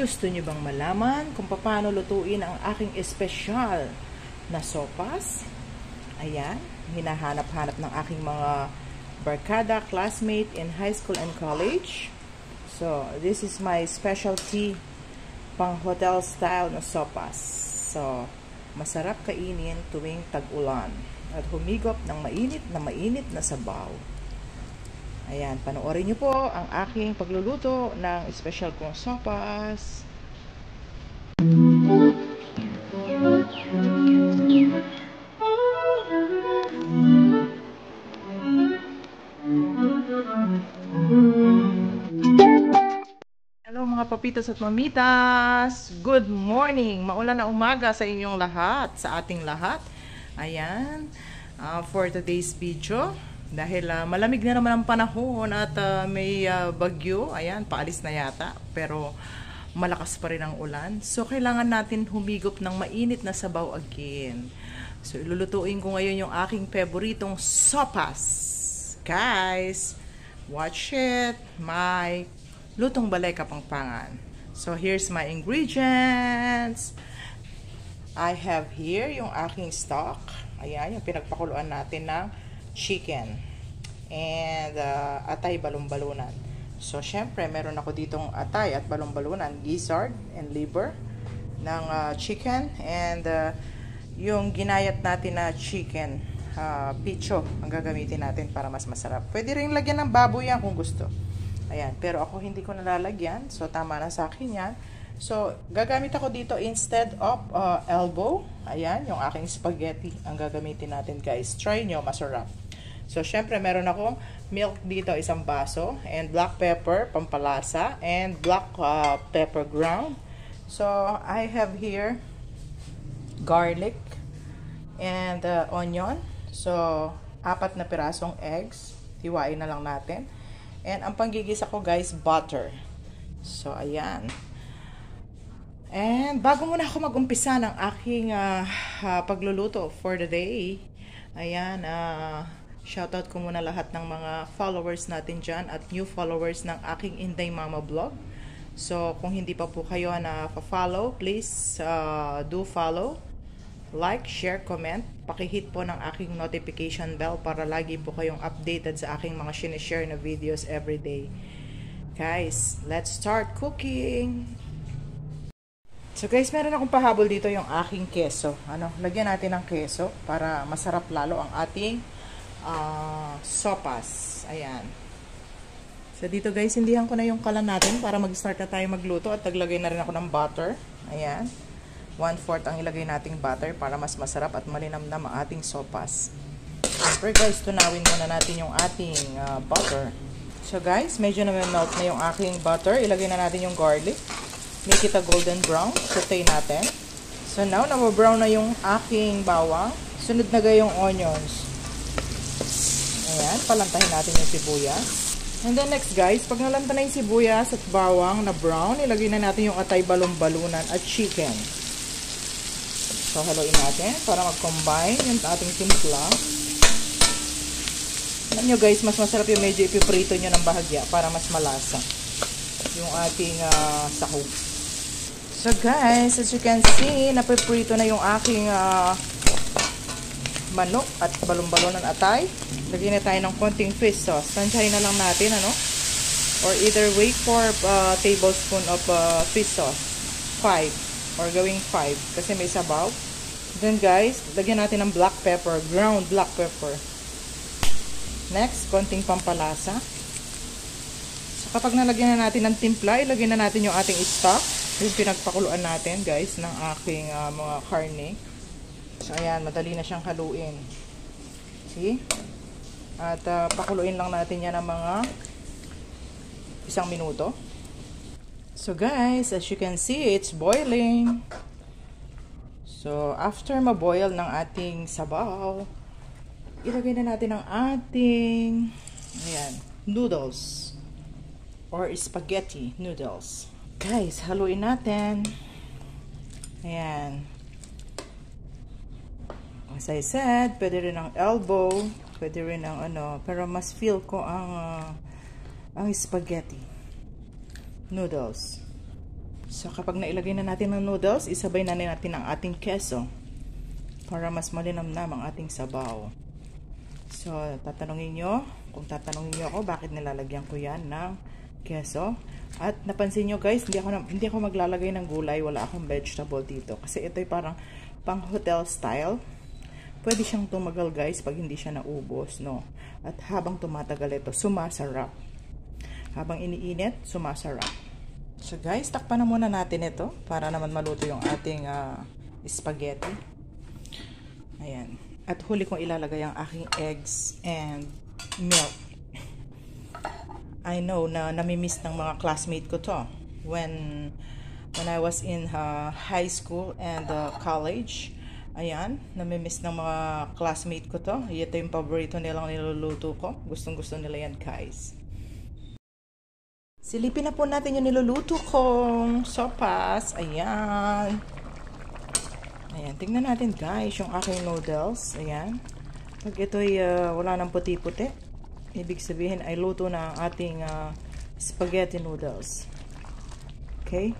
Gusto niyo bang malaman kung paano lutuin ang aking espesyal na sopas? Ayan, hinahanap-hanap ng aking mga barkada, classmate in high school and college. So, this is my specialty pang hotel style na sopas. So, masarap kainin tuwing tag-ulan at humigop ng mainit na sabaw. Ayan, panoorin niyo po ang aking pagluluto ng special kong sopas. Hello mga papitas at mamitas! Good morning! Maulan na umaga sa inyong lahat, sa ating lahat. Ayan, for today's video. Dahil malamig na naman ang panahon at may bagyo, ayan, paalis na yata, pero malakas pa rin ang ulan. So, kailangan natin humigop ng mainit na sabaw again. So, ilulutuin ko ngayon yung aking paboritong sopas. Guys, watch it, my lutong balay kapangpangan. So, here's my ingredients. I have here yung aking stock. Ayan, yung pinagpakuluan natin ng chicken and atay balon-balunan. So, syempre, meron ako ditong atay at balon-balunan, gizzard and liver ng chicken and yung ginayat natin na chicken, picho ang gagamitin natin para mas masarap. Pwede rin lagyan ng baboy yan kung gusto. Ayan, pero ako hindi ko nalalagyan, so tama na sa akin yan. So, gagamit ako dito instead of elbow. Ayan, yung aking spaghetti ang gagamitin natin, guys. Try nyo, masarap. So, syempre, meron akong milk dito, isang baso. And black pepper, pampalasa. And black pepper ground. So, I have here garlic and onion. So, 4 na pirasong eggs. Hiwain na lang natin. And ang panggigisa ko, guys, butter. So, ayan. And bago muna ako mag-umpisa ng aking pagluluto for the day, ayan, shoutout ko muna lahat ng mga followers natin dyan at new followers ng aking Inday Mama Vlog. So, kung hindi pa po kayo na follow, please do follow, like, share, comment. Pakihit po ng aking notification bell para lagi po kayong updated sa aking mga sinishare na videos everyday. Guys, let's start cooking! So guys, meron akong pahabol dito yung aking keso. Lagyan natin ng keso para masarap lalo ang ating sopas. Ayan. So dito guys, hindihan ko na yung kalan natin para mag-start na tayo magluto at naglagay na rin ako ng butter. Ayan. 1/4 ang ilagay nating butter para mas masarap at malinamnam ang ating sopas. Siyempre guys, tunawin muna natin yung ating butter. So guys, medyo na-melt na yung aking butter. Ilagay na natin yung garlic. Make it a golden brown. Saute natin. So now, na-brown na yung aking bawang. Sunod na yung onions. Ayan, palantahin natin yung sibuyas. And then next guys, pag nalanta na yung sibuyas at bawang na brown, ilagay na natin yung atay balon-balunan at chicken. So haluin natin para mag-combine yung ating timpla. Alam nyo guys, mas masarap yung medyo ipiprito nyo ng bahagya para mas malasa yung ating sahog. So guys, as you can see, napiprito na yung aking manok at balon-balonan atay. Lagyan na tayo ng konting fish sauce. Tansyahin na lang natin, or either wait for tablespoon of fish sauce. 5 or gawing 5 kasi may sabaw. Then guys, lagyan natin ng black pepper, ground black pepper. Next, konting pampalasa. So kapag nalagyan na natin ng timpla, ilagay na natin yung ating stock. Yung pinagpakuluan natin guys ng aking mga karne. So ayan, madali na siyang haluin. See? At pakuluin lang natin yan ng mga 1 minuto. So guys, as you can see, it's boiling. So after maboil ng ating sabaw, ilagay na natin ang ating noodles or spaghetti noodles. Guys, haluin natin. Ayan. As I said, pwede rin ang elbow, pwede rin ang pero mas feel ko ang spaghetti noodles. So, kapag nailagay na natin ang noodles, isabay na natin ang ating keso para mas malinamnam ang ating sabaw. So, tatanungin nyo ako bakit nilalagyan ko yan ng keso. At napansin nyo guys, hindi ako maglalagay ng gulay, wala akong vegetable dito. Kasi ito'y parang pang hotel style. Pwede siyang tumagal guys pag hindi siya naubos, no? At habang tumatagal ito, sumasarap. Habang iniinit, sumasarap. So guys, takpan na muna natin ito para naman maluto yung ating spaghetti. Ayan. At huli kong ilalagay ang aking eggs and milk. I know na namimiss ng mga classmate ko to. When I was in high school and college, ayan, namimiss ng mga classmate ko to. Ito yung paborito nilang niluluto ko. Gustong-gusto nila yan guys. Silipin na po natin yung niluluto kong sopas. Ayan. Ayan, tingnan natin guys yung aking noodles. Ayan. Pag ito'y wala ng puti-puti, ibig sabihin ay luto na ang ating spaghetti noodles. Okay?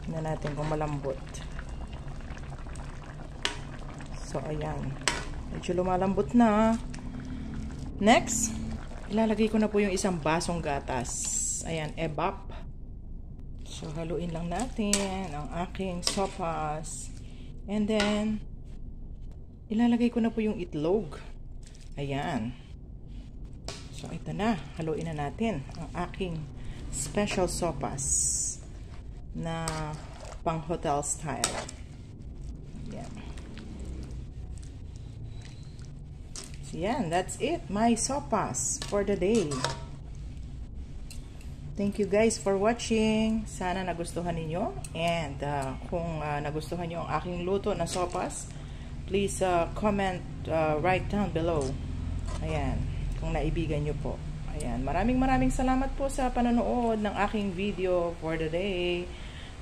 Tingnan natin kung malambot. So, ayan. Medyo lumalambot na. Next, ilalagay ko na po yung isang basong gatas. Ayan, ebap. So, haluin lang natin ang aking sopas. And then, ilalagay ko na po yung itlog. Ayan. So, ito na. Haluin na natin ang aking special sopas na pang hotel style. Ayan. So, yan. That's it. My sopas for the day. Thank you guys for watching. Sana nagustuhan ninyo. And kung nagustuhan nyo ang aking luto na sopas, please comment right down below. Ayan. Kung naibigan nyo po. Ayan. Maraming salamat po sa panonood ng aking video for the day.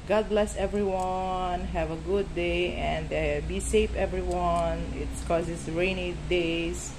God bless everyone. Have a good day. And be safe everyone. It's 'cause it's rainy days.